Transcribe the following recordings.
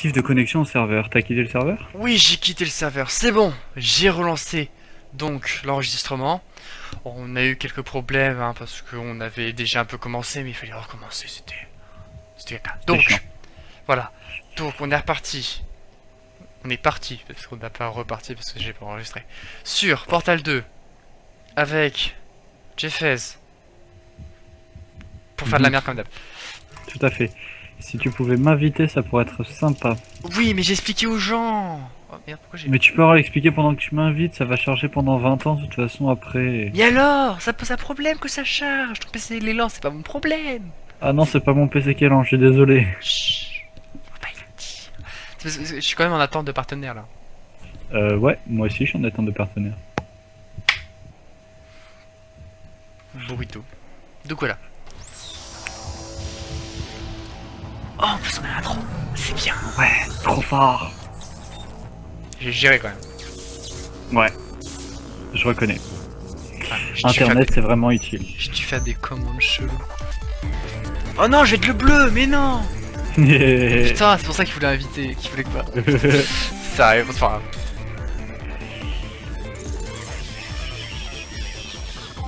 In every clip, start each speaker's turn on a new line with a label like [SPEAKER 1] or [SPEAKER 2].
[SPEAKER 1] De connexion au serveur. T'as quitté le serveur?
[SPEAKER 2] Oui, j'ai quitté le serveur, c'est bon, j'ai relancé donc l'enregistrement. On a eu quelques problèmes hein, parce qu'on avait déjà un peu commencé, mais il fallait recommencer, c'était caca.
[SPEAKER 1] C'est chiant.
[SPEAKER 2] Donc, voilà, donc on est reparti. On est parti, parce qu'on n'a pas reparti parce que j'ai pas enregistré. Sur Portal 2, avec Jeffez, pour faire de la merde comme d'hab.
[SPEAKER 1] Tout à fait. Si tu pouvais m'inviter, ça pourrait être sympa.
[SPEAKER 2] Oui, mais j'ai expliqué aux gens. Oh merde, pourquoi j'ai...
[SPEAKER 1] Mais tu peux leur expliquer pendant que tu m'invites, ça va charger pendant 20 ans de toute façon après.
[SPEAKER 2] Mais alors, ça pose un problème que ça charge. Ton PC il est lent, c'est pas mon problème.
[SPEAKER 1] Ah non, c'est pas mon PC qui est lent, je suis désolé.
[SPEAKER 2] Chut, faut pas y dire. C'est parce que je suis quand même en attente de partenaire là.
[SPEAKER 1] Ouais, moi aussi je suis en attente de partenaire.
[SPEAKER 2] Burrito. Donc voilà. Oh, en plus on a l'intro. C'est bien.
[SPEAKER 1] Ouais, trop fort.
[SPEAKER 2] J'ai géré quand même.
[SPEAKER 1] Ouais, je reconnais.
[SPEAKER 2] Ah,
[SPEAKER 1] Internet c'est vraiment utile.
[SPEAKER 2] j'ai dû faire des commandes cheloues. Oh non, je vais être le bleu, mais non. Putain, c'est pour ça qu'il voulait inviter, qu'il voulait que pas. Ça arrive, c'est pas grave.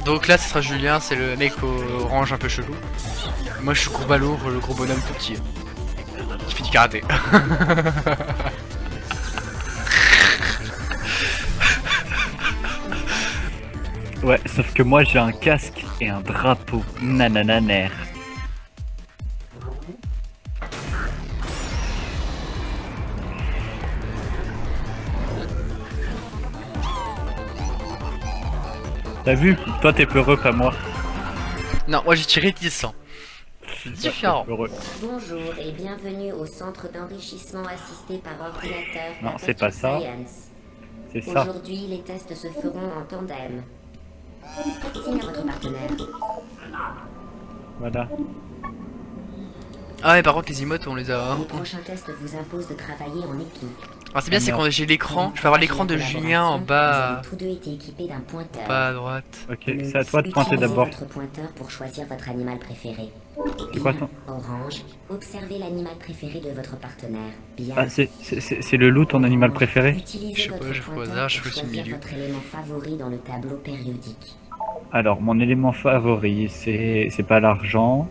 [SPEAKER 2] Donc là, ce sera Julien, c'est le mec orange un peu chelou. Moi, je suis gros balourd, le gros bonhomme tout petit. Qui fait du karaté.
[SPEAKER 1] Ouais, sauf que moi j'ai un casque et un drapeau. Nanananer. T'as vu? Toi t'es peureux, pas moi.
[SPEAKER 2] Non, moi j'ai tiré 10 ans. C'est différent.
[SPEAKER 1] Heureux.
[SPEAKER 3] Bonjour et bienvenue au centre d'enrichissement assisté par ordinateur.
[SPEAKER 1] Non, c'est pas ça.
[SPEAKER 3] Science.
[SPEAKER 1] C'est ça.
[SPEAKER 3] Aujourd'hui, les tests se feront en tandem. Signe à votre partenaire.
[SPEAKER 1] Voilà.
[SPEAKER 2] Ah ouais, par contre, les emotes, on les a.
[SPEAKER 3] Les prochains tests vous imposent de travailler en équipe.
[SPEAKER 2] Ah, c'est bien, c'est quand j'ai l'écran. Je peux avoir l'écran de Julien en
[SPEAKER 3] Vous
[SPEAKER 2] bas,
[SPEAKER 3] avez tous deux été équipés d'un pointeur.
[SPEAKER 2] bas à droite.
[SPEAKER 1] Ok, c'est à toi de pointer
[SPEAKER 3] Utilisez
[SPEAKER 1] d'abord.
[SPEAKER 3] votre pointeur pour choisir votre animal préféré.
[SPEAKER 1] C'est quoi ton...
[SPEAKER 3] Orange, observez l'animal préféré de votre partenaire. Bien.
[SPEAKER 1] Ah, c'est le loup ton animal préféré?
[SPEAKER 3] Utilisez
[SPEAKER 2] Je sais pas,
[SPEAKER 3] votre
[SPEAKER 2] je fais au
[SPEAKER 3] pointeur
[SPEAKER 2] hasard, je
[SPEAKER 3] pour
[SPEAKER 2] fais au
[SPEAKER 3] choisir
[SPEAKER 2] milieu.
[SPEAKER 3] votre élément favori dans le tableau périodique.
[SPEAKER 1] Alors, mon élément favori, c'est pas l'argent,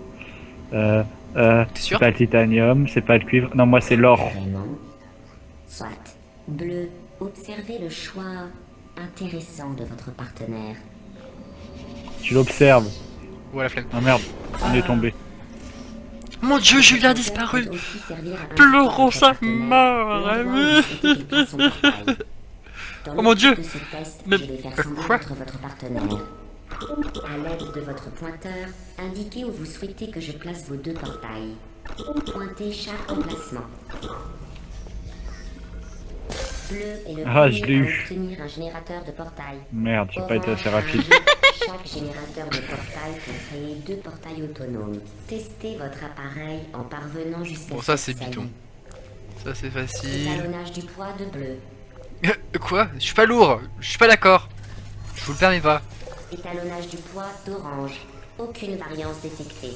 [SPEAKER 2] T'es
[SPEAKER 1] c'est
[SPEAKER 2] sûr?
[SPEAKER 1] pas le titanium, c'est pas le cuivre. Non, moi c'est l'or.
[SPEAKER 3] Vraiment. Soit. Bleu, observez le choix intéressant de votre partenaire.
[SPEAKER 1] Tu l'observes.
[SPEAKER 2] Ou à la flemme.
[SPEAKER 1] Ah merde, on est tombé.
[SPEAKER 2] Mon dieu, Julien a
[SPEAKER 3] Votre pointeur
[SPEAKER 2] disparu!
[SPEAKER 3] peut aussi servir à
[SPEAKER 2] Pleurons
[SPEAKER 3] indiquer à
[SPEAKER 2] sa
[SPEAKER 3] votre partenaire
[SPEAKER 2] mort,
[SPEAKER 3] l'endroit où
[SPEAKER 2] ami.
[SPEAKER 3] vous souhaitez qu'il place son portail. Dans
[SPEAKER 2] Oh mon
[SPEAKER 3] le
[SPEAKER 2] Dieu.
[SPEAKER 3] but de ce test,
[SPEAKER 2] Mais
[SPEAKER 3] je vais faire semblant
[SPEAKER 2] quoi?
[SPEAKER 3] d'être votre partenaire. À l'aide de votre pointeur, indiquez où vous souhaitez que je place vos deux portails. Pointez chaque emplacement. Bleu est le
[SPEAKER 1] Ah, je l'ai
[SPEAKER 3] premier à
[SPEAKER 1] eu.
[SPEAKER 3] obtenir un générateur de portail.
[SPEAKER 1] Merde, j'ai pas été assez rapide.
[SPEAKER 3] Chaque générateur de portail peut créer deux portails autonomes. Testez votre appareil en parvenant jusqu'à
[SPEAKER 2] Bon, ça
[SPEAKER 3] cette
[SPEAKER 2] c'est
[SPEAKER 3] saillie.
[SPEAKER 2] bidon. Ça c'est facile.
[SPEAKER 3] Étalonnage du poids de bleu.
[SPEAKER 2] Quoi? Je suis pas lourd, je suis pas d'accord. Je vous le permets pas.
[SPEAKER 3] Étalonnage du poids d'orange. Aucune variance détectée.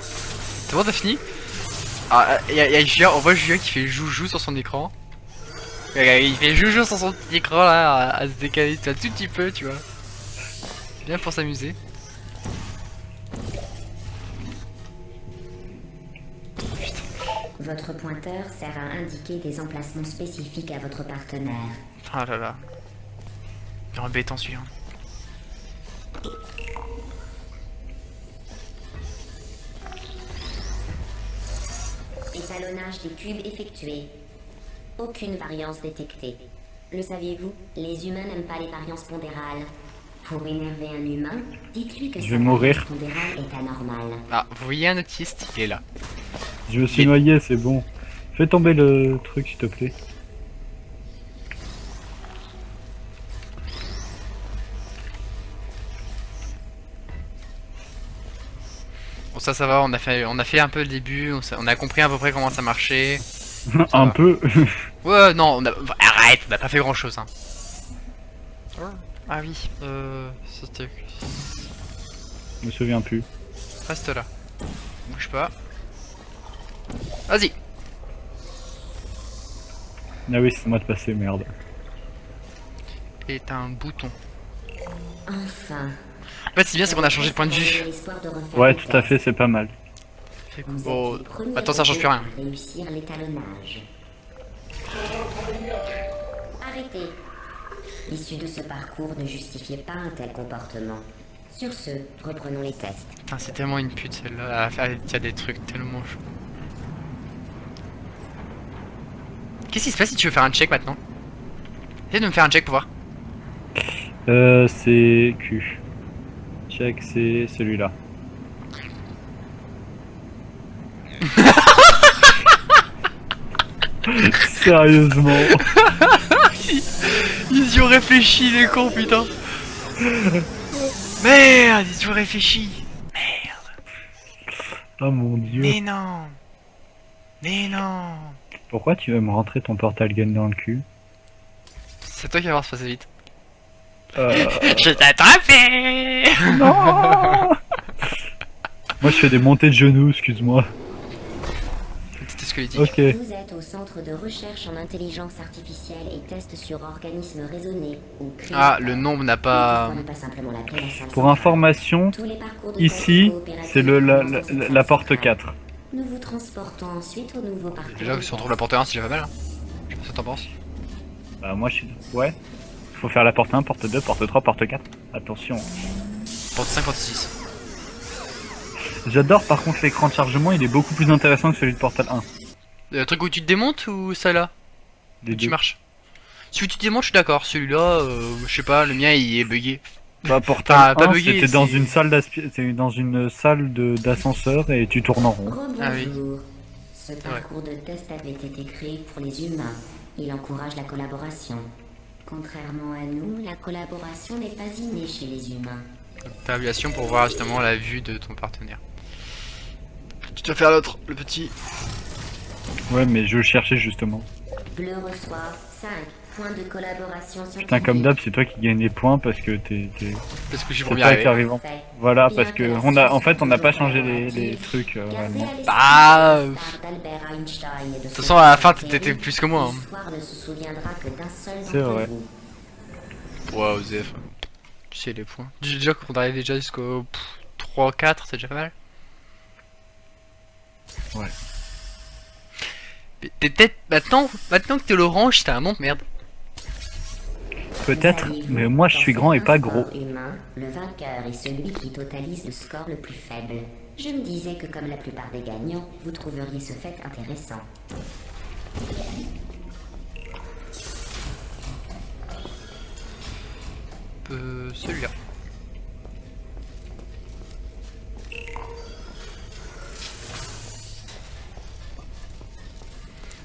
[SPEAKER 2] C'est bon, t'as fini? Ah, y a Julien, on voit Julien qui fait joujou sur son écran. Il fait joujou sur son petit écran là, à se décaler un tout petit peu, tu vois. C'est bien pour s'amuser.
[SPEAKER 3] Votre pointeur sert à indiquer des emplacements spécifiques à votre partenaire.
[SPEAKER 2] Ah là là. Il est embêtant celui-là.
[SPEAKER 3] Étalonnage des cubes effectué. Aucune variance détectée. Le saviez-vous? Les humains n'aiment pas les variances pondérales. Pour énerver un humain, dites-lui que
[SPEAKER 1] Je
[SPEAKER 3] sa
[SPEAKER 1] vais mourir.
[SPEAKER 3] variance pondérale est anormale.
[SPEAKER 2] Ah, vous voyez un autiste, il est là.
[SPEAKER 1] Je me suis noyé, c'est bon. Fais tomber le truc s'il te plaît.
[SPEAKER 2] Bon ça va, on a fait un peu le début, on a compris à peu près comment ça marchait.
[SPEAKER 1] Un
[SPEAKER 2] va.
[SPEAKER 1] peu.
[SPEAKER 2] Ouais, non, arrête, on a pas fait grand chose hein. Ah oui, c'était...
[SPEAKER 1] Je me souviens plus.
[SPEAKER 2] Reste là. Bouge pas. Vas-y.
[SPEAKER 1] Ah oui, c'est moi de passer, merde.
[SPEAKER 2] Et t'as un bouton.
[SPEAKER 3] Enfin.
[SPEAKER 2] En fait, c'est bien, c'est qu'on a changé de point de vue.
[SPEAKER 1] Ouais, tout à fait, c'est pas mal.
[SPEAKER 2] Bon, maintenant ça change plus rien.
[SPEAKER 3] Réussir l'étalonnage. Arrêtez. L'issue de ce parcours ne justifiait pas un tel comportement. Sur ce, reprenons les tests.
[SPEAKER 2] Putain, c'est tellement une pute celle-là. Il y a des trucs tellement chauds. Qu'est-ce qui se passe si tu veux faire un check maintenant? Essaye de me faire un check pour voir.
[SPEAKER 1] C'est Q. Check, c'est celui-là. Sérieusement.
[SPEAKER 2] Ils y ont réfléchi les cons, putain. Merde, ils y ont réfléchi.
[SPEAKER 1] Oh mon dieu.
[SPEAKER 2] Mais non. Mais non.
[SPEAKER 1] Pourquoi tu veux me rentrer ton portal gun dans le cul?
[SPEAKER 2] C'est toi qui vas voir se passer vite.
[SPEAKER 1] Euh...
[SPEAKER 2] Je t'ai attrapé.
[SPEAKER 1] Non. Moi je fais des montées de genoux, excuse-moi.
[SPEAKER 2] C'était squelettique.
[SPEAKER 1] Ok.
[SPEAKER 3] Vous êtes au centre de recherche en intelligence artificielle et tests sur organismes raisonnés ou
[SPEAKER 2] Ah, le nombre n'a pas...
[SPEAKER 3] simplement l'appeler la salle
[SPEAKER 1] Pour
[SPEAKER 3] centrale.
[SPEAKER 1] information,
[SPEAKER 3] Tous les parcours de
[SPEAKER 1] ici,
[SPEAKER 3] tests coopératifs
[SPEAKER 1] c'est
[SPEAKER 3] commencent au
[SPEAKER 1] la
[SPEAKER 3] centre
[SPEAKER 1] porte
[SPEAKER 3] central.
[SPEAKER 1] 4.
[SPEAKER 3] Nous vous transportons ensuite au nouveau parcours.
[SPEAKER 2] Déjà,
[SPEAKER 3] de
[SPEAKER 2] si on trouve
[SPEAKER 3] test.
[SPEAKER 2] la porte 1, c'est déjà pas mal. Hein. Je sais pas ce que t'en penses.
[SPEAKER 1] Bah moi je suis... Ouais. Faut faire la porte 1, porte 2, porte 3, porte 4. Attention.
[SPEAKER 2] Porte 5, porte 6.
[SPEAKER 1] J'adore par contre l'écran de chargement, il est beaucoup plus intéressant que celui de Portal 1.
[SPEAKER 2] Le truc où tu te démontes ou ça là?
[SPEAKER 1] Les
[SPEAKER 2] Tu
[SPEAKER 1] deux.
[SPEAKER 2] marches. Celui où tu te démontes, je suis d'accord. Celui-là, je sais pas, le mien il est bugué.
[SPEAKER 1] Bah Portal
[SPEAKER 2] Enfin, pas
[SPEAKER 1] 1,
[SPEAKER 2] bugué,
[SPEAKER 1] c'était dans
[SPEAKER 2] c'est-
[SPEAKER 1] une salle c'était dans une salle d'ascenseur et tu tournes en rond.
[SPEAKER 3] Rebonjour.
[SPEAKER 2] Ah oui.
[SPEAKER 3] Ce parcours de test avait été créé pour les humains. Il encourage la collaboration. Contrairement à nous, la collaboration n'est pas innée chez les humains.
[SPEAKER 2] Tabulation pour voir justement la vue de ton partenaire. Tu dois faire l'autre, le petit.
[SPEAKER 1] Ouais mais je le cherchais justement.
[SPEAKER 3] Bleu reçoit 5 points de collaboration scientifique.
[SPEAKER 1] Putain comme d'hab c'est toi qui gagne les points parce que
[SPEAKER 2] Parce que je suis
[SPEAKER 1] c'est
[SPEAKER 2] pour bien
[SPEAKER 1] toi qui
[SPEAKER 2] arriver.
[SPEAKER 1] arrive en...
[SPEAKER 3] Parfait.
[SPEAKER 1] Voilà
[SPEAKER 3] Bien
[SPEAKER 1] parce
[SPEAKER 3] que
[SPEAKER 1] que
[SPEAKER 3] la
[SPEAKER 1] on a
[SPEAKER 3] science
[SPEAKER 1] en fait on n'a pas
[SPEAKER 3] toujours
[SPEAKER 1] changé les
[SPEAKER 3] collaborative,
[SPEAKER 1] trucs
[SPEAKER 3] gardez
[SPEAKER 1] réellement.
[SPEAKER 3] à l'esprit
[SPEAKER 2] Bah,
[SPEAKER 3] l'instar d'Albert Einstein et de
[SPEAKER 2] toute
[SPEAKER 3] son
[SPEAKER 2] façon, à la fin,
[SPEAKER 3] théorie,
[SPEAKER 2] t'étais plus que moi, hein.
[SPEAKER 3] L'histoire ne se souviendra que d'un seul
[SPEAKER 1] C'est
[SPEAKER 3] d'entre
[SPEAKER 1] vrai.
[SPEAKER 3] vous.
[SPEAKER 2] Wow, Zef. Tu sais les points. Déjà qu'on arrive déjà jusqu'au 3, 4, c'est déjà pas mal.
[SPEAKER 1] Ouais.
[SPEAKER 2] Mais peut-être maintenant que t'es l'orange, t'as un nom de merde.
[SPEAKER 1] Peut-être,
[SPEAKER 3] Saviez-vous,
[SPEAKER 1] mais moi je
[SPEAKER 3] dans
[SPEAKER 1] suis grand et
[SPEAKER 3] certains
[SPEAKER 1] pas gros.
[SPEAKER 3] sports humains, le vainqueur est celui qui totalise le score le plus faible. Je me disais que comme la plupart des gagnants, vous trouveriez ce fait intéressant.
[SPEAKER 2] Celui-là.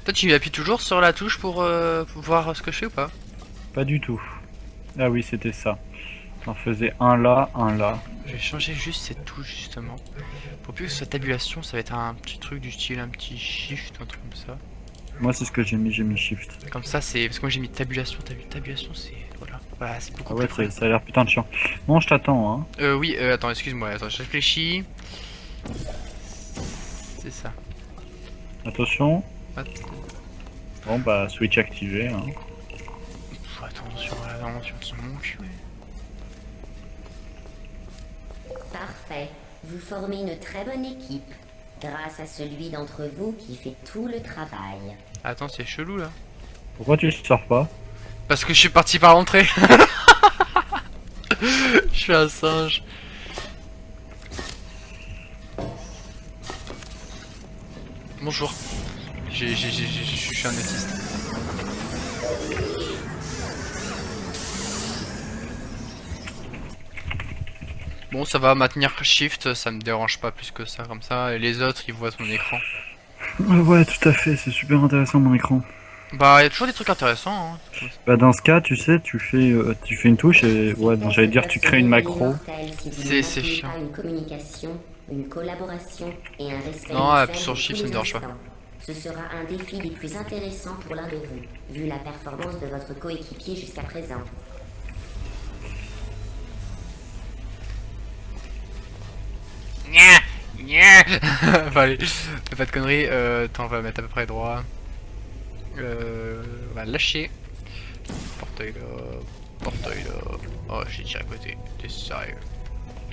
[SPEAKER 2] Toi tu appuies toujours sur la touche pour voir ce que je fais ou pas?
[SPEAKER 1] Pas du tout. Ah oui c'était ça. J'en faisais un là, un là.
[SPEAKER 2] Je vais changer juste cette touche justement. Pour plus que ce soit tabulation, ça va être un petit truc du style un petit shift, un truc comme ça.
[SPEAKER 1] Moi c'est ce que j'ai mis shift.
[SPEAKER 2] Comme ça c'est... Parce que moi j'ai mis tabulation, tabulation c'est... Voilà, voilà c'est beaucoup
[SPEAKER 1] Ah ouais
[SPEAKER 2] plus
[SPEAKER 1] ça a l'air putain de chiant. Bon je t'attends hein.
[SPEAKER 2] Oui, attends, excuse-moi, attends, je réfléchis. C'est ça.
[SPEAKER 1] Attention.
[SPEAKER 2] Attends,
[SPEAKER 1] Bon bah switch activé hein.
[SPEAKER 2] attention à l'aventure qui manque.
[SPEAKER 3] Parfait. Vous formez une très bonne équipe. Grâce à celui d'entre vous qui fait tout le travail.
[SPEAKER 2] Attends, c'est chelou là.
[SPEAKER 1] Pourquoi tu sors pas?
[SPEAKER 2] Parce que je suis parti par l'entrée. Je suis un singe. Bonjour. Je suis un autiste. Bon, ça va maintenir shift, ça me dérange pas plus que ça, comme ça. Et les autres, ils voient ton écran.
[SPEAKER 1] Ouais tout à fait, c'est super intéressant mon écran.
[SPEAKER 2] Bah, il y a toujours des trucs intéressants. Hein.
[SPEAKER 1] Bah dans ce cas tu sais tu fais une touche et ouais donc j'allais dire tu crées une macro.
[SPEAKER 2] C'est chiant.
[SPEAKER 3] Une communication, une collaboration et un respect
[SPEAKER 2] Non,
[SPEAKER 3] mutuel
[SPEAKER 2] appuie sur
[SPEAKER 3] de
[SPEAKER 2] Shift,
[SPEAKER 3] tous
[SPEAKER 2] ça me
[SPEAKER 3] les
[SPEAKER 2] dérange pas.
[SPEAKER 3] instants. Ce sera un défi des plus intéressants pour l'un de vous, vu la performance de votre coéquipier jusqu'à présent.
[SPEAKER 2] Bah, allez, fais pas de conneries, attends, on va mettre à peu près droit. On va lâcher. Portail là. Portail là. Oh, j'ai tiré à côté. T'es sérieux?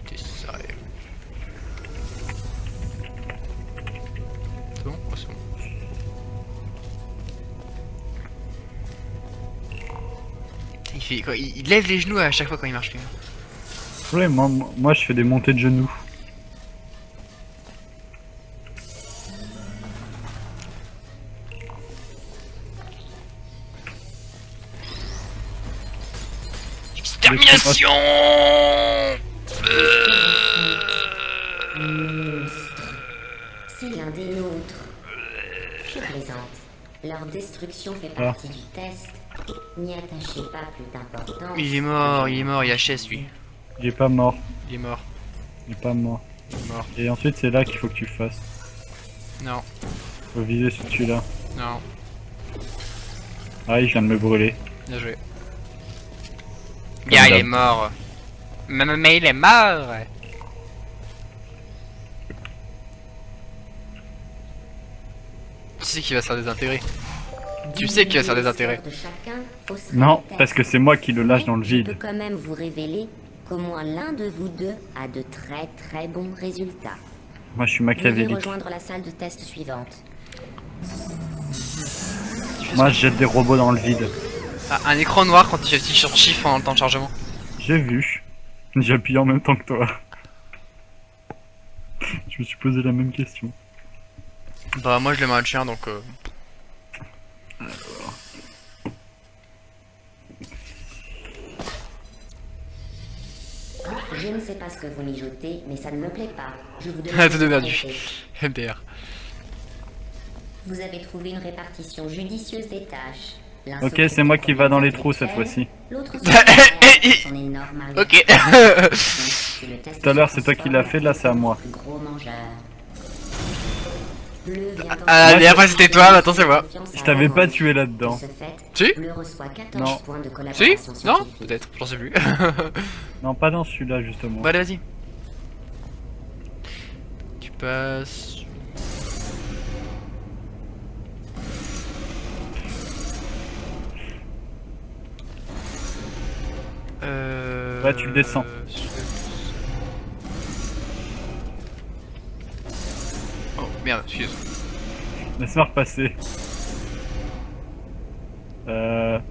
[SPEAKER 2] T'es sérieux? C'est bon? Oh, c'est bon. Il fait quoi? Il lève les genoux à chaque fois quand il marche lui.
[SPEAKER 1] Ouais, moi je fais des montées de genoux.
[SPEAKER 2] Extermination!
[SPEAKER 3] C'est l'un des nôtres. Je plaisante. Leur destruction fait partie du test. N'y attachez pas plus d'importance.
[SPEAKER 2] Il est mort, il HS lui.
[SPEAKER 1] Il est pas mort.
[SPEAKER 2] Il est mort,
[SPEAKER 1] Il est pas mort.
[SPEAKER 2] il est mort.
[SPEAKER 1] Et ensuite c'est là qu'il faut que tu fasses.
[SPEAKER 2] Non,
[SPEAKER 1] Faut viser celui-là.
[SPEAKER 2] non,
[SPEAKER 1] Ah il vient de me brûler.
[SPEAKER 2] bien joué.
[SPEAKER 1] Comme
[SPEAKER 2] Bien, il
[SPEAKER 1] d'hab.
[SPEAKER 2] est mort. Mais il est mort. Tu sais qu'il va se faire désintégrer. Tu sais qu'il va se faire désintégrer.
[SPEAKER 3] De chacun faussera
[SPEAKER 1] Non,
[SPEAKER 3] le test.
[SPEAKER 1] parce que c'est moi qui le lâche dans le
[SPEAKER 3] Je peux
[SPEAKER 1] vide.
[SPEAKER 3] quand même vous révéler qu'au moins l'un de vous deux a de très bons résultats.
[SPEAKER 1] Moi je suis
[SPEAKER 3] Veuillez
[SPEAKER 1] machiavélique.
[SPEAKER 3] rejoindre la salle de test suivante.
[SPEAKER 1] Moi je jette des robots dans le vide.
[SPEAKER 2] Ah, un écran noir quand il affiche sur Shift en temps de chargement.
[SPEAKER 1] J'ai vu. J'ai appuyé en même temps que toi. Je me suis posé la même question.
[SPEAKER 2] Bah moi je le maintiens donc
[SPEAKER 3] Je ne sais pas ce que vous mijotez, mais ça ne me plaît pas. Je vous demande
[SPEAKER 2] Ah, tout de
[SPEAKER 3] de
[SPEAKER 2] perdu.
[SPEAKER 3] arrêter.
[SPEAKER 2] MDR.
[SPEAKER 3] Vous avez trouvé une répartition judicieuse des tâches. L'un
[SPEAKER 1] Ok,
[SPEAKER 3] s'occupe
[SPEAKER 1] c'est moi
[SPEAKER 3] des
[SPEAKER 1] qui va dans les
[SPEAKER 3] problèmes
[SPEAKER 1] trous cette
[SPEAKER 3] intellectuels,
[SPEAKER 1] fois-ci.
[SPEAKER 3] L'autre s'occupe son énorme arrière.
[SPEAKER 2] Ok.
[SPEAKER 3] Si le test
[SPEAKER 1] Tout à l'heure,
[SPEAKER 3] se
[SPEAKER 1] c'est toi qui
[SPEAKER 3] transforme,
[SPEAKER 1] l'as fait, là, c'est à moi.
[SPEAKER 3] le gros mangeur. Bleu vient
[SPEAKER 2] Ah,
[SPEAKER 3] en-
[SPEAKER 2] mais après, c'était toi, maintenant, c'est moi.
[SPEAKER 1] Je t'avais pas tué là-dedans.
[SPEAKER 3] De ce fait,
[SPEAKER 2] Si
[SPEAKER 3] Bleu reçoit 14
[SPEAKER 1] Non.
[SPEAKER 3] points de
[SPEAKER 2] Si?
[SPEAKER 3] collaboration
[SPEAKER 2] Non?
[SPEAKER 3] scientifique.
[SPEAKER 2] Peut-être, j'en sais plus.
[SPEAKER 1] Non, pas dans celui-là justement.
[SPEAKER 2] Bon allez vas-y. Tu passes.
[SPEAKER 1] Ouais, tu le descends.
[SPEAKER 2] Oh merde, excuse.
[SPEAKER 1] Laisse-moi repasser.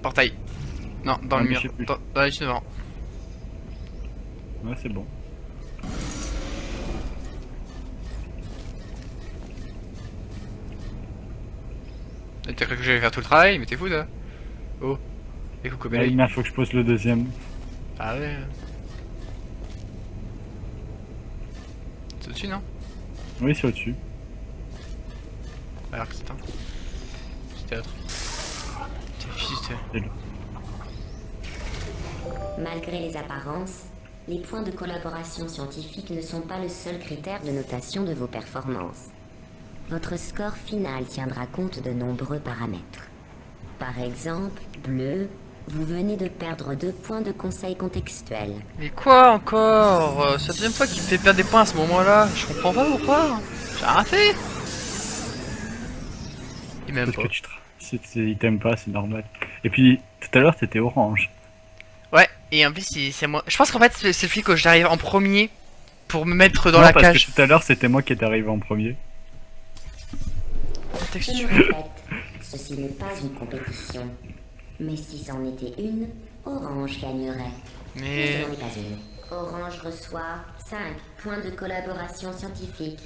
[SPEAKER 2] Portail. Non, dans
[SPEAKER 1] Ah,
[SPEAKER 2] le
[SPEAKER 1] mais
[SPEAKER 2] mur.
[SPEAKER 1] je sais plus.
[SPEAKER 2] Dans la liste devant.
[SPEAKER 1] Ouais, c'est bon.
[SPEAKER 2] T'as cru que j'allais faire tout le travail, mais t'es fou toi. Oh. Et coucou
[SPEAKER 1] Là,
[SPEAKER 2] Belle.
[SPEAKER 1] il faut que je pose le deuxième.
[SPEAKER 2] Ah ouais. C'est au-dessus non?
[SPEAKER 1] Oui, c'est au-dessus.
[SPEAKER 2] Alors que c'est un. C'était l'autre. T'es fils de.
[SPEAKER 3] Malgré les apparences, les points de collaboration scientifique ne sont pas le seul critère de notation de vos performances. Votre score final tiendra compte de nombreux paramètres. Par exemple, Bleu, vous venez de perdre 2 points de conseil contextuel.
[SPEAKER 2] Mais quoi encore? C'est la deuxième fois qu'il me fait perdre des points à ce moment-là. Je comprends pas pourquoi. J'ai rien fait. Et même
[SPEAKER 1] Parce
[SPEAKER 2] pas.
[SPEAKER 1] que il t'aime pas, c'est normal. Et puis, tout à l'heure, t'étais orange.
[SPEAKER 2] Ouais, et en plus c'est moi. Je pense qu'en fait c'est le flic que j'arrive en premier pour me mettre dans
[SPEAKER 1] Non,
[SPEAKER 2] la
[SPEAKER 1] parce
[SPEAKER 2] cage.
[SPEAKER 1] que tout à l'heure, c'était moi qui étais arrivé en premier.
[SPEAKER 3] Je
[SPEAKER 2] Texture.
[SPEAKER 3] me répète, ceci n'est pas une compétition. Mais si c'en était une, Orange gagnerait. Mais ce
[SPEAKER 2] Mais.
[SPEAKER 3] n'en est pas une. Orange reçoit 5 points de collaboration scientifique.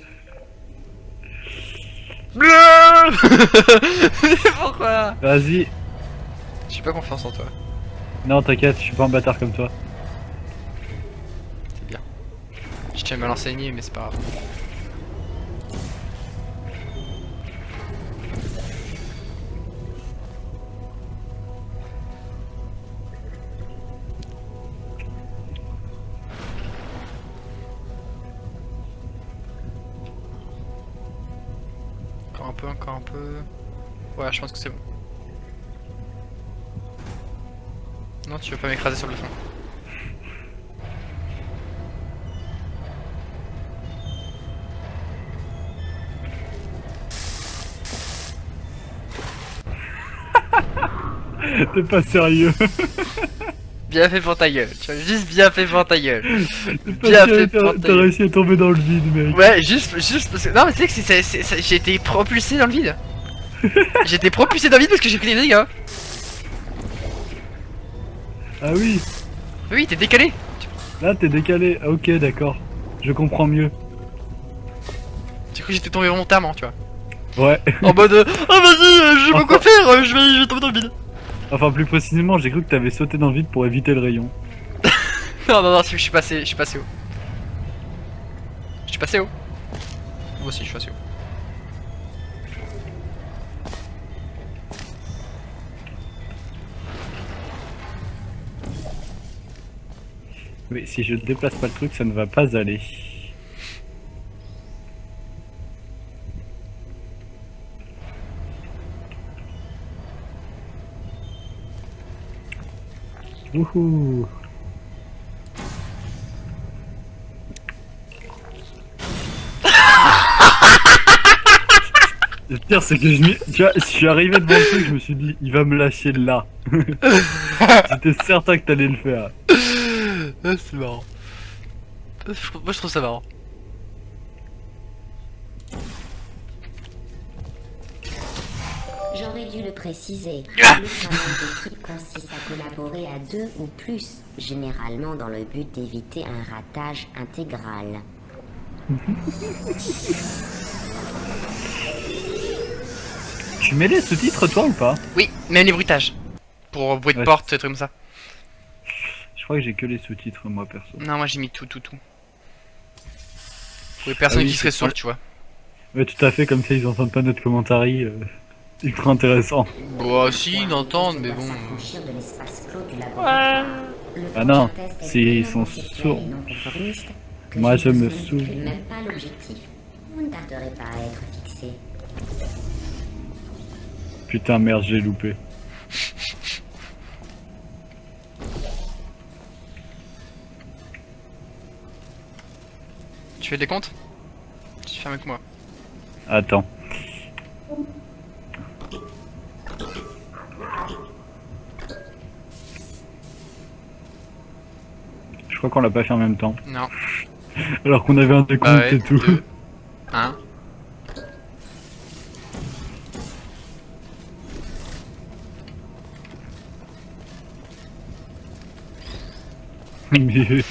[SPEAKER 2] Pourquoi?
[SPEAKER 1] Vas-y.
[SPEAKER 2] J'ai pas confiance en toi.
[SPEAKER 1] Non, t'inquiète, je suis pas un bâtard comme toi.
[SPEAKER 2] C'est bien. Je tiens à me l'enseigner, mais c'est pas grave. Encore un peu, encore un peu. Ouais, je pense que c'est bon. Non, tu veux pas m'écraser sur le fond.
[SPEAKER 1] T'es pas sérieux.
[SPEAKER 2] Bien fait pour ta gueule. Tu vois, juste bien fait pour ta gueule.
[SPEAKER 1] T'es pas
[SPEAKER 2] Bien
[SPEAKER 1] sérieux,
[SPEAKER 2] fait pour ta
[SPEAKER 1] t'as
[SPEAKER 2] gueule.
[SPEAKER 1] réussi à tomber dans le vide, mec.
[SPEAKER 2] Ouais, juste parce que. Non, mais tu sais que j'ai été propulsé dans le vide. J'ai été propulsé dans le vide parce que j'ai pris des dégâts.
[SPEAKER 1] Ah oui,
[SPEAKER 2] Oui, t'es décalé.
[SPEAKER 1] là t'es décalé. Ah, ok, d'accord. Je comprends mieux.
[SPEAKER 2] J'ai cru que j'étais tombé volontairement, tu vois.
[SPEAKER 1] Ouais.
[SPEAKER 2] En mode oh vas-y, je sais pas quoi faire, je vais tomber dans le vide.
[SPEAKER 1] Enfin, plus précisément, j'ai cru que t'avais sauté dans le vide pour éviter le rayon.
[SPEAKER 2] Non, non, non, je suis passé haut. Je suis passé haut. Moi aussi, je suis passé haut.
[SPEAKER 1] Mais si je déplace pas le truc, ça ne va pas aller. Wouhou. Le pire c'est que tu vois, je suis arrivé devant le truc, je me suis dit il va me lâcher là. J'étais certain que t'allais le faire.
[SPEAKER 2] Ah, c'est marrant. Moi je trouve ça marrant.
[SPEAKER 3] J'aurais dû le préciser.
[SPEAKER 2] Ah
[SPEAKER 3] Le travail d'équipe consiste à collaborer à 2 ou plus, généralement dans le but d'éviter un ratage intégral.
[SPEAKER 1] Tu mets les sous-titres toi ou pas?
[SPEAKER 2] Oui, même les bruitages. Pour bruit de
[SPEAKER 1] Ouais.
[SPEAKER 2] porte, trucs comme ça.
[SPEAKER 1] Je crois que j'ai que les sous-titres moi perso.
[SPEAKER 2] Non, moi j'ai mis tout. Pour les personnes
[SPEAKER 1] Ah oui,
[SPEAKER 2] qui seraient
[SPEAKER 1] c'est
[SPEAKER 2] saoules,
[SPEAKER 1] vrai.
[SPEAKER 2] tu vois.
[SPEAKER 1] Ouais tout à fait, comme ça ils entendent pas notre commentary. Ultra intéressant.
[SPEAKER 2] Bah si, ils entendent, mais
[SPEAKER 3] Doit
[SPEAKER 2] bon.
[SPEAKER 3] s'affranchir de l'espace clos du laboratoire. Le
[SPEAKER 1] Ah non,
[SPEAKER 3] prochain test est
[SPEAKER 1] si, ils
[SPEAKER 3] tellement
[SPEAKER 1] sont
[SPEAKER 3] conceptuel
[SPEAKER 1] sourds.
[SPEAKER 3] et non conformiste que
[SPEAKER 1] Moi,
[SPEAKER 3] ne
[SPEAKER 1] je me
[SPEAKER 3] vous indiquerai
[SPEAKER 1] souviens.
[SPEAKER 3] même pas l'objectif. Vous ne tarderez pas à être fixé.
[SPEAKER 1] Putain merde, j'ai loupé.
[SPEAKER 2] Tu fais des comptes? Tu fais avec moi.
[SPEAKER 1] Attends. Je crois qu'on l'a pas fait en même temps.
[SPEAKER 2] Non.
[SPEAKER 1] Alors qu'on avait un décompte
[SPEAKER 2] Bah ouais,
[SPEAKER 1] et tout.
[SPEAKER 2] 2, 1.
[SPEAKER 1] Mais...
[SPEAKER 2] Me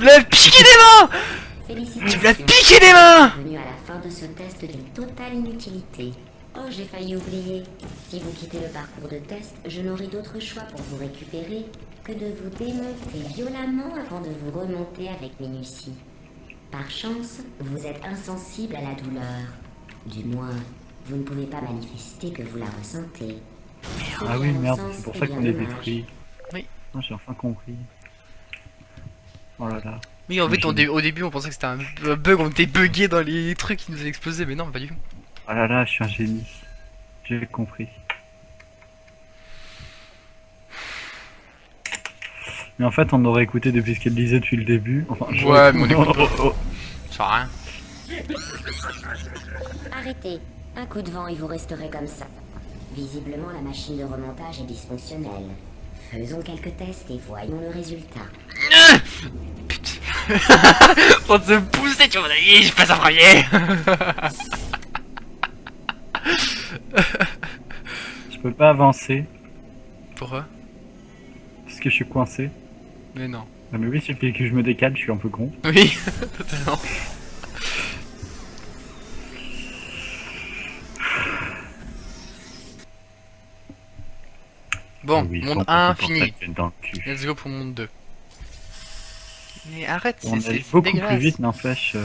[SPEAKER 2] l'as piqué des mains!
[SPEAKER 3] Félicitations.
[SPEAKER 2] Tu me l'as piqué des mains!
[SPEAKER 3] Venu à la fin de ce test d'une totale inutilité. Oh, j'ai failli oublier. Si vous quittez le parcours de test, je n'aurai d'autre choix pour vous récupérer que de vous démonter violemment avant de vous remonter avec minutie. Par chance, vous êtes insensible à la douleur. Du moins, vous ne pouvez pas manifester que vous la ressentez. Ce
[SPEAKER 1] Ah
[SPEAKER 3] qui,
[SPEAKER 1] oui
[SPEAKER 3] à mon
[SPEAKER 1] merde,
[SPEAKER 3] sens,
[SPEAKER 1] c'est pour
[SPEAKER 3] est
[SPEAKER 1] ça
[SPEAKER 3] bien
[SPEAKER 1] qu'on est
[SPEAKER 3] dommage.
[SPEAKER 1] détruit.
[SPEAKER 2] Oui.
[SPEAKER 1] Non, j'ai enfin compris. Oh là là.
[SPEAKER 2] Oui, en fait, au début, on pensait que c'était un bug, on était bugué dans les trucs qui nous avaient explosé, mais non, pas du tout.
[SPEAKER 1] Oh là là, je suis un génie. J'ai compris. Mais en fait, on aurait écouté depuis ce qu'elle disait depuis le début. Enfin,
[SPEAKER 2] Ouais, mais on écoute pas.
[SPEAKER 1] oh.
[SPEAKER 2] Ça sert à rien.
[SPEAKER 3] Arrêtez. Un coup de vent et vous resterez comme ça. Visiblement, la machine de remontage est dysfonctionnelle. Faisons quelques tests et voyons le résultat.
[SPEAKER 2] Pour te pousser, tu vois, je passe en premier.
[SPEAKER 1] Je peux pas avancer
[SPEAKER 2] Pourquoi?
[SPEAKER 1] parce que je suis coincé.
[SPEAKER 2] Mais non.
[SPEAKER 1] Ah mais oui, il suffit que je me décale, je suis un peu con.
[SPEAKER 2] Oui, totalement. Bon,
[SPEAKER 1] Ah oui,
[SPEAKER 2] monde
[SPEAKER 1] quand
[SPEAKER 2] 1
[SPEAKER 1] on
[SPEAKER 2] fini.
[SPEAKER 1] porte la tête dans le cul.
[SPEAKER 2] Let's go pour monde 2. Mais arrête,
[SPEAKER 1] On
[SPEAKER 2] c'est
[SPEAKER 1] allait beaucoup
[SPEAKER 2] dégueulasse.
[SPEAKER 1] plus vite, n'empêche.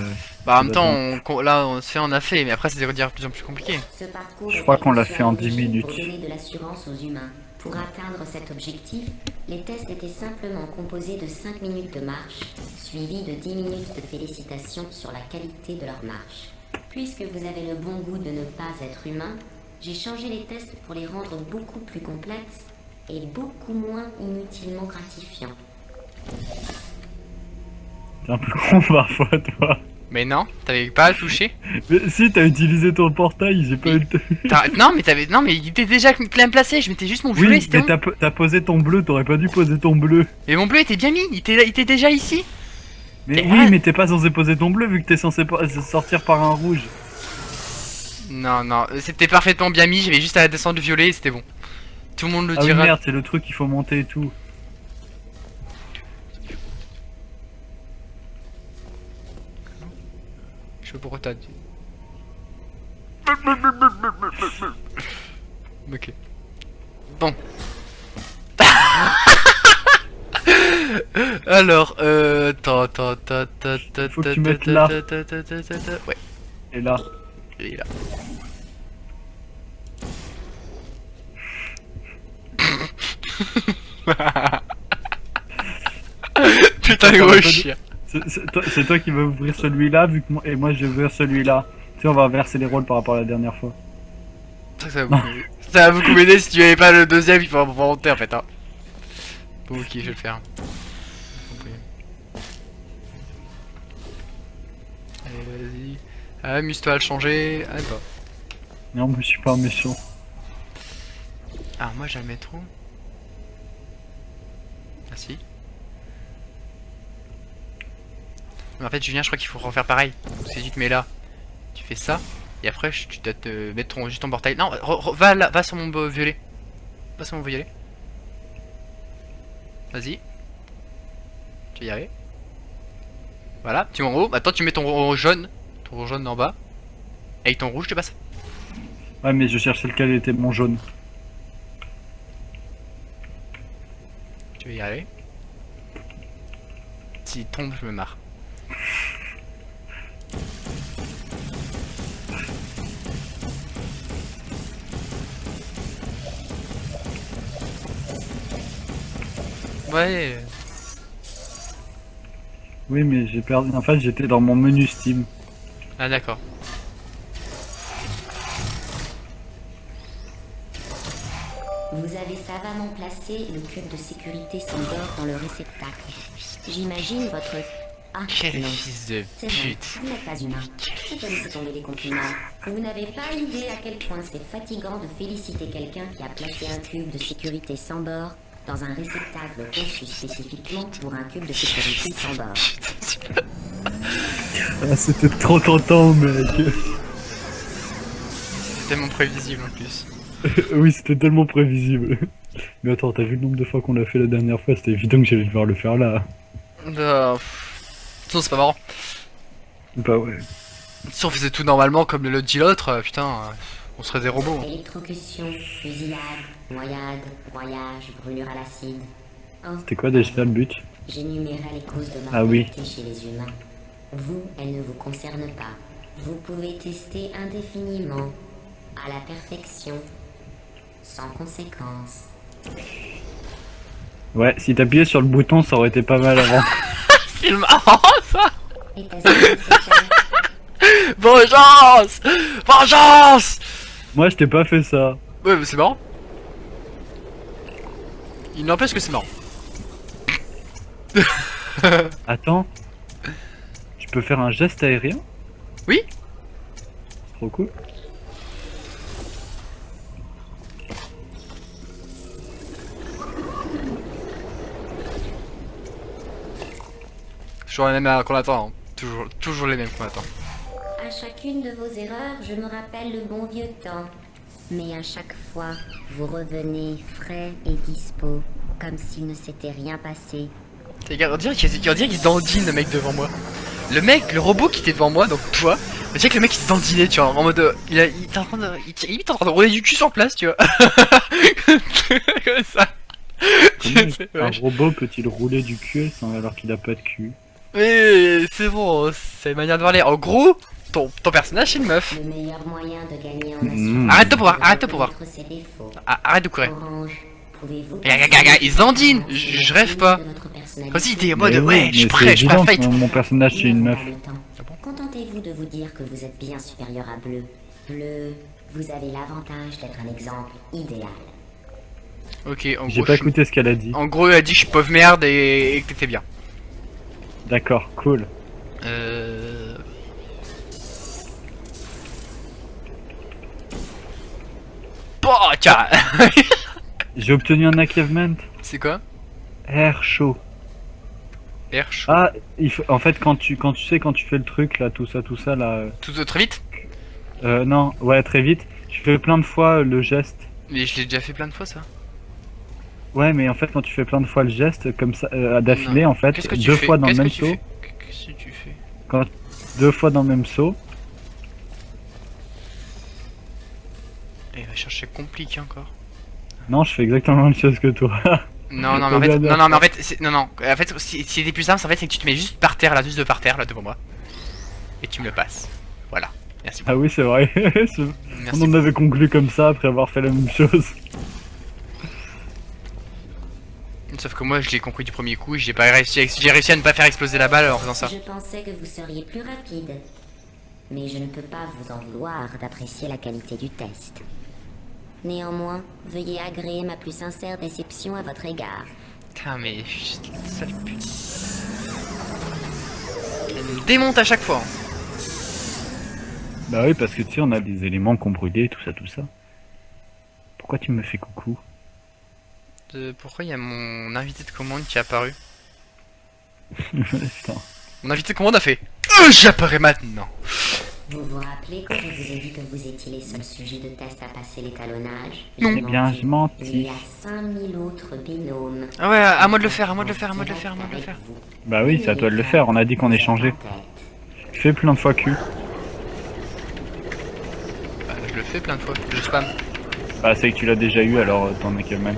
[SPEAKER 2] Bah en même
[SPEAKER 1] ça
[SPEAKER 2] temps, là on a fait, mais après c'est de plus en plus compliqué.
[SPEAKER 3] Ce parcours
[SPEAKER 1] Je
[SPEAKER 3] est
[SPEAKER 1] crois qu'on l'a
[SPEAKER 3] conçu
[SPEAKER 1] fait en
[SPEAKER 3] à
[SPEAKER 1] 10
[SPEAKER 3] l'origine
[SPEAKER 1] minutes.
[SPEAKER 3] Pour donner de l'assurance aux humains. Pour atteindre cet objectif, les tests étaient simplement composés de 5 minutes de marche, suivies de 10 minutes de félicitations sur la qualité de leur marche. Puisque vous avez le bon goût de ne pas être humain, j'ai changé les tests pour les rendre beaucoup plus complexes et beaucoup moins inutilement gratifiants.
[SPEAKER 1] T'es un peu con parfois, toi.
[SPEAKER 2] Mais non, t'avais pas à le toucher.
[SPEAKER 1] Mais si, t'as utilisé ton portail, j'ai pas eu le temps.
[SPEAKER 2] Non mais non mais il était déjà plein placé, je mettais juste mon violet,
[SPEAKER 1] Oui,
[SPEAKER 2] c'était
[SPEAKER 1] mais
[SPEAKER 2] bon.
[SPEAKER 1] t'as posé ton bleu, t'aurais pas dû poser ton bleu.
[SPEAKER 2] Et mon bleu était bien mis, il était déjà ici.
[SPEAKER 1] Mais
[SPEAKER 2] Et
[SPEAKER 1] oui,
[SPEAKER 2] ah.
[SPEAKER 1] mais t'es pas censé poser ton bleu vu que t'es censé sortir par un rouge.
[SPEAKER 2] Non, non, c'était parfaitement bien mis, j'avais juste à descendre le violet et c'était bon. Tout le monde le
[SPEAKER 1] Ah oui,
[SPEAKER 2] dira.
[SPEAKER 1] merde, c'est le truc qu'il faut monter et tout.
[SPEAKER 2] Je sais pas pourquoi t'as dit. Ok. Bon. Alors,
[SPEAKER 1] Faut que tu mettes là.
[SPEAKER 2] Ouais,
[SPEAKER 1] Et là.
[SPEAKER 2] il est là. Putain,
[SPEAKER 1] Ça
[SPEAKER 2] gros
[SPEAKER 1] va pas
[SPEAKER 2] chien.
[SPEAKER 1] C'est toi qui vas ouvrir celui-là vu que moi, et moi je vais ouvrir celui-là. Tu sais, on va inverser les rôles par rapport à la dernière fois.
[SPEAKER 2] Ça va beaucoup m'aider si tu avais pas le deuxième, il faut monter en fait. Hein. Bon, ok, je vais le faire. Allez, vas-y. Amuse-toi à le changer. Ah, bah.
[SPEAKER 1] Non, moi je suis pas un méchant.
[SPEAKER 2] Alors, moi, je vais le mettre où? Ah, si. Mais en fait, Julien, je crois qu'il faut refaire pareil. Si tu te mets là, tu fais ça. Et après, tu dois te mettre juste ton portail. Non, va là, va sur mon violet. Va sur mon violet. Vas-y. Tu vas y arriver. Voilà, tu es en haut. Maintenant, tu mets ton jaune. Ton jaune en bas. Avec ton rouge, tu passes.
[SPEAKER 1] Ouais, mais je cherchais lequel était mon jaune.
[SPEAKER 2] Tu vas y arriver. S'il tombe, je me marre. Ouais.
[SPEAKER 1] Oui, mais j'ai perdu. En fait, j'étais dans mon menu Steam.
[SPEAKER 2] Ah d'accord.
[SPEAKER 3] Vous avez savamment placé le cube de sécurité Sandor dans le réceptacle. J'imagine votre... Ah,
[SPEAKER 2] Quel
[SPEAKER 3] non.
[SPEAKER 2] fils de
[SPEAKER 3] C'est vrai,
[SPEAKER 2] pute.
[SPEAKER 3] vous n'êtes pas humain. Je peux laisser tomber les compliments. Vous n'avez pas idée à quel point c'est fatigant de féliciter quelqu'un qui a placé un cube de sécurité sans bord dans un réceptacle conçu spécifiquement pour un cube de sécurité sans bord.
[SPEAKER 1] Ah, c'était trop tentant, mec.
[SPEAKER 2] C'est tellement prévisible en plus.
[SPEAKER 1] Oui, c'était tellement prévisible. Mais attends, t'as vu le nombre de fois qu'on l'a fait la dernière fois? C'était évident que j'allais devoir le faire là.
[SPEAKER 2] Sinon c'est pas marrant.
[SPEAKER 1] Bah ouais.
[SPEAKER 2] Si on faisait tout normalement comme le dit l'autre, putain, on serait des robots.
[SPEAKER 3] Électrocution, fusillade, noyade, broyage, brûlure à l'acide. Oh,
[SPEAKER 1] C'était quoi déjà le but?
[SPEAKER 3] j'énumérais les causes de
[SPEAKER 1] Ah oui.
[SPEAKER 3] mortalité chez les humains. Vous, elles ne vous concernent pas. Vous pouvez tester indéfiniment, à la perfection, sans conséquence.
[SPEAKER 1] Ouais, si t'appuyais sur le bouton, ça aurait été pas mal avant.
[SPEAKER 2] C'est marrant ça.
[SPEAKER 3] Était-ce nécessaire?
[SPEAKER 2] Vengeance. Vengeance.
[SPEAKER 1] Moi, je t'ai pas fait ça.
[SPEAKER 2] Ouais, mais c'est marrant. Il n'empêche que c'est marrant.
[SPEAKER 1] Attends. Tu peux faire un geste aérien?
[SPEAKER 2] Oui.
[SPEAKER 1] Trop cool.
[SPEAKER 2] Toujours les mêmes qu'on attend. Hein. Toujours les mêmes qu'on attend.
[SPEAKER 3] À chacune de vos erreurs, je me rappelle le bon vieux temps. Mais à chaque fois, vous revenez frais et dispo, comme s'il ne s'était rien passé.
[SPEAKER 2] On dirait qu'il se dandine le mec devant moi. Le mec, le robot qui était devant moi, donc toi, on dirait que le mec il se dandinait, tu vois, en mode. Il est en train de. Il est en train de rouler du cul sur place, tu vois. Comme ça.
[SPEAKER 1] Comment
[SPEAKER 2] C'est-
[SPEAKER 1] un
[SPEAKER 2] wesh.
[SPEAKER 1] robot peut-il rouler du cul alors qu'il a pas de cul?
[SPEAKER 2] Mais c'est bon, c'est une manière de parler. En gros, ton personnage c'est une meuf.
[SPEAKER 3] Le meilleur moyen de gagner en
[SPEAKER 1] Mmh.
[SPEAKER 3] assurance.
[SPEAKER 2] Arrête de pouvoir,
[SPEAKER 3] est
[SPEAKER 2] arrête de pouvoir.
[SPEAKER 3] reconnaître ses défauts.
[SPEAKER 2] Arrête de courir.
[SPEAKER 3] Orange, pouvez-vous
[SPEAKER 2] Il se dandine. Je rêve pas. Comme si t'es en mode
[SPEAKER 1] Mais
[SPEAKER 2] ouais,
[SPEAKER 1] oui,
[SPEAKER 2] je suis
[SPEAKER 1] mais
[SPEAKER 2] prêt,
[SPEAKER 1] c'est
[SPEAKER 2] je suis prêt à
[SPEAKER 1] évident
[SPEAKER 2] fight.
[SPEAKER 1] que mon personnage c'est une meuf.
[SPEAKER 3] Contentez-vous de vous dire que vous êtes bien supérieur à Bleu. Bleu, vous avez l'avantage d'être un exemple idéal.
[SPEAKER 2] Ok, en
[SPEAKER 1] J'ai
[SPEAKER 2] gros,
[SPEAKER 1] pas écouté ce qu'elle a dit.
[SPEAKER 2] en gros, elle a dit que je suis pauvre merde et que t'étais bien.
[SPEAKER 1] D'accord, cool.
[SPEAKER 2] Bah, tiens.
[SPEAKER 1] J'ai obtenu un achievement.
[SPEAKER 2] C'est quoi?
[SPEAKER 1] Air chaud.
[SPEAKER 2] Air chaud.
[SPEAKER 1] Ah, en fait, quand tu sais, quand tu fais le truc, là, tout ça, là...
[SPEAKER 2] Tout très vite?
[SPEAKER 1] non, ouais, très vite. Tu fais plein de fois le geste.
[SPEAKER 2] Mais je l'ai déjà fait plein de fois ça.
[SPEAKER 1] Ouais, mais en fait, quand tu fais plein de fois le geste, comme ça, d'affilée,
[SPEAKER 2] Non.
[SPEAKER 1] en fait,
[SPEAKER 2] Qu'est-ce que tu
[SPEAKER 1] deux
[SPEAKER 2] fais?
[SPEAKER 1] fois dans le
[SPEAKER 2] Qu'est-ce
[SPEAKER 1] même
[SPEAKER 2] que tu
[SPEAKER 1] saut,
[SPEAKER 2] fais? Qu'est-ce que tu fais?
[SPEAKER 1] deux fois dans le même saut,
[SPEAKER 2] Il va chercher compliqué encore.
[SPEAKER 1] non, je fais exactement la même chose que toi.
[SPEAKER 2] Non, non, mais en fait, non, non, mais en fait, non, non. En fait, si c'était plus simple, en fait, c'est que tu te mets juste par terre, là, juste de par terre, là, devant moi. Et tu me le passes. Voilà. Merci beaucoup.
[SPEAKER 1] Ah oui, c'est vrai.
[SPEAKER 2] Merci.
[SPEAKER 1] On en avait conclu comme ça après avoir fait la même chose.
[SPEAKER 2] Sauf que moi, je l'ai compris du premier coup et j'ai réussi à ne pas faire exploser la balle en faisant ça.
[SPEAKER 3] Je pensais que vous seriez plus rapide. Mais je ne peux pas vous en vouloir d'apprécier la qualité du test. Néanmoins, veuillez agréer ma plus sincère déception à votre égard.
[SPEAKER 2] Putain, mais juste une sale pute. Elle me démonte à chaque fois.
[SPEAKER 1] Bah oui, parce que tu sais, on a des éléments qu'on brûlait, tout ça. Pourquoi tu me fais coucou?
[SPEAKER 2] Pourquoi il y a mon invité de commande qui est apparu?
[SPEAKER 1] Putain.
[SPEAKER 2] Mon invité de commande a fait j'apparais maintenant.
[SPEAKER 3] Vous vous rappelez quand je vous ai dit que vous étiez les seuls sujets de test à passer l'étalonnage?
[SPEAKER 2] Non.
[SPEAKER 3] J'ai
[SPEAKER 1] Eh bien,
[SPEAKER 3] menti.
[SPEAKER 1] je menti.
[SPEAKER 3] Il y a 5000 autres binômes.
[SPEAKER 2] Ah ouais, à moi de le faire, à moi de le faire, à moi de le faire, à moi de le faire.
[SPEAKER 1] Bah oui, c'est à toi de le faire, on a dit qu'on échangeait. Fais plein de fois cul.
[SPEAKER 2] Bah, je le fais plein de fois, je spam.
[SPEAKER 1] Bah c'est que tu l'as déjà eu, alors t'en es quand même.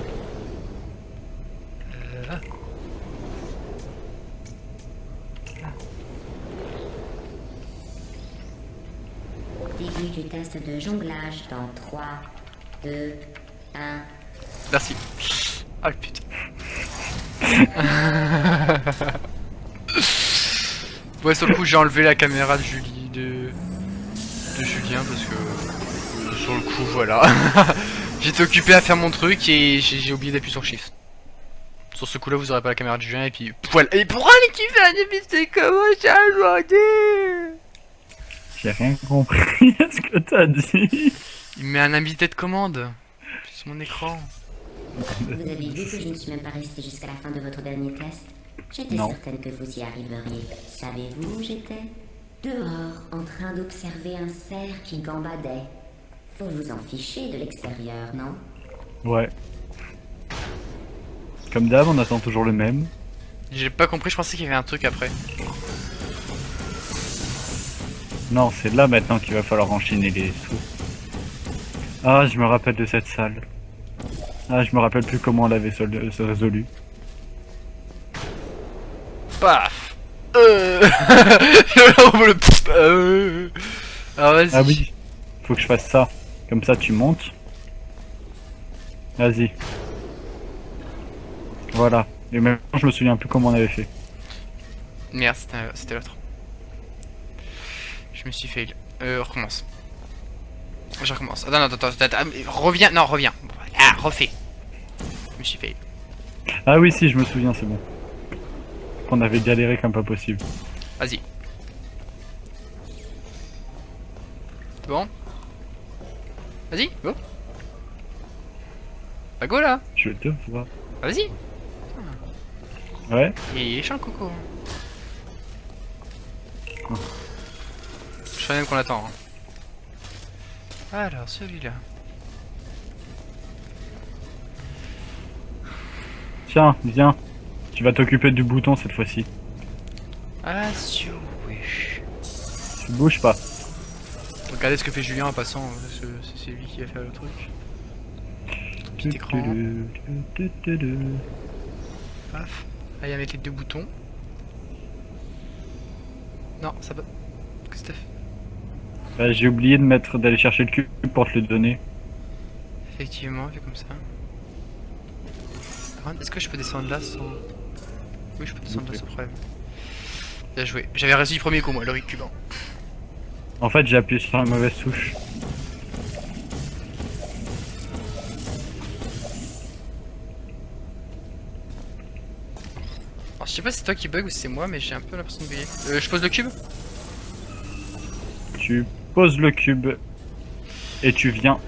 [SPEAKER 3] Début du test de jonglage dans 3, 2, 1.
[SPEAKER 2] Merci. Ah le putain. Ouais, sur le coup, j'ai enlevé la caméra de Julie, de Julien parce que sur le coup, voilà. J'étais occupé à faire mon truc et j'ai oublié d'appuyer sur Shift. Sur ce coup-là, vous aurez pas la caméra de Julien et puis voilà. Et pourquoi l'équipe fait un épisode comment ça aujourd'hui?
[SPEAKER 1] J'ai rien compris à ce que t'as dit.
[SPEAKER 2] Il met un invité de commande sur mon écran.
[SPEAKER 3] Vous avez vu que je ne suis même pas restée jusqu'à la fin de votre dernier test? J'étais
[SPEAKER 1] Non.
[SPEAKER 3] certaine que vous y arriveriez. Savez-vous où j'étais? Dehors, en train d'observer un cerf qui gambadait. Faut vous en ficher de l'extérieur, non?
[SPEAKER 1] Ouais. Comme d'hab, on attend toujours le même.
[SPEAKER 2] J'ai pas compris, je pensais qu'il y avait un truc après.
[SPEAKER 1] Non, c'est là maintenant qu'il va falloir enchaîner les sauts. Ah, je me rappelle de cette salle. Ah, je me rappelle plus comment on l'avait résolu.
[SPEAKER 2] Paf. Alors vas-y.
[SPEAKER 1] Ah oui, faut que je fasse ça. Comme ça, tu montes. Vas-y. Voilà. Et même, je me souviens plus comment on avait fait.
[SPEAKER 2] Merde, c'était l'autre. Je me suis fail. Recommence. Je recommence. Attends, reviens, non, reviens. Ah, refais. Je me suis fail.
[SPEAKER 1] Ah oui, si, je me souviens, c'est bon. On avait galéré comme pas possible.
[SPEAKER 2] Vas-y. C'est bon? Vas-y, go. Bah go là.
[SPEAKER 1] Je te vois.
[SPEAKER 2] Bah, vas-y.
[SPEAKER 1] Ouais.
[SPEAKER 2] Il est chiant le coco. Je sais même qu'on l'attend. Hein. Alors, celui-là.
[SPEAKER 1] Tiens, viens. Tu vas t'occuper du bouton cette fois-ci.
[SPEAKER 2] As you wish.
[SPEAKER 1] Tu bouges pas.
[SPEAKER 2] Regardez ce que fait Julien en passant. C'est lui qui va faire le truc. Petit écran. Paf. Allez, avec les deux boutons. Non, ça va. Qu'est-ce que t'as fait?
[SPEAKER 1] Bah, j'ai oublié d'aller chercher le cube pour te le donner.
[SPEAKER 2] Effectivement, fait comme ça. Par contre, est-ce que je peux descendre là sans... Oui, je peux descendre là sans problème. Bien joué. J'avais réussi du premier coup, moi, le récubant.
[SPEAKER 1] En fait, j'ai appuyé sur la mauvaise touche.
[SPEAKER 2] Alors, je sais pas si c'est toi qui bug ou si c'est moi, mais j'ai un peu l'impression de bugger. Je pose le cube?
[SPEAKER 1] Tu poses le cube et tu viens.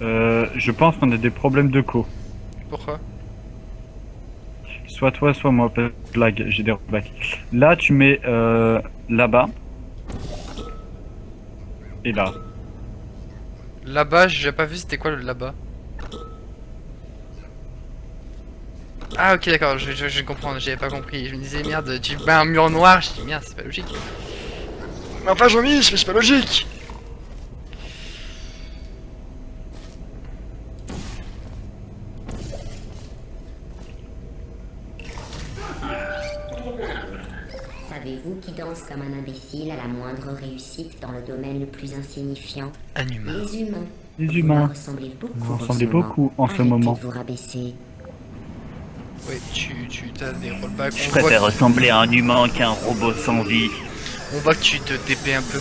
[SPEAKER 1] Je pense qu'on a des problèmes de co.
[SPEAKER 2] Pourquoi?
[SPEAKER 1] Soit toi, soit moi. Lag, j'ai des rollbacks. Là, tu mets là-bas. Et là.
[SPEAKER 2] Là-bas, j'ai pas vu c'était quoi le là-bas. Ah ok d'accord, je comprends, j'avais pas compris. Je me disais merde, tu mets un mur noir, je dis merde, c'est pas logique. Mais enfin Jean-Mich, mais c'est pas logique.
[SPEAKER 3] Savez-vous qui danse comme un imbécile à la moindre réussite dans le domaine le plus insignifiant?
[SPEAKER 2] Un humain.
[SPEAKER 3] Les humains.
[SPEAKER 1] Les
[SPEAKER 3] Vous
[SPEAKER 1] humains.
[SPEAKER 3] leur ressemblez beaucoup,
[SPEAKER 1] Vous
[SPEAKER 3] en
[SPEAKER 1] ressemblez
[SPEAKER 3] ce moment.
[SPEAKER 1] beaucoup en ce
[SPEAKER 3] Arrêtez
[SPEAKER 1] moment.
[SPEAKER 3] de vous rabaisser.
[SPEAKER 2] Oui, tu t'as des rollbacks.
[SPEAKER 4] Je préfère ressembler à un humain qu'à un robot sans vie.
[SPEAKER 2] On voit que tu te TP un peu.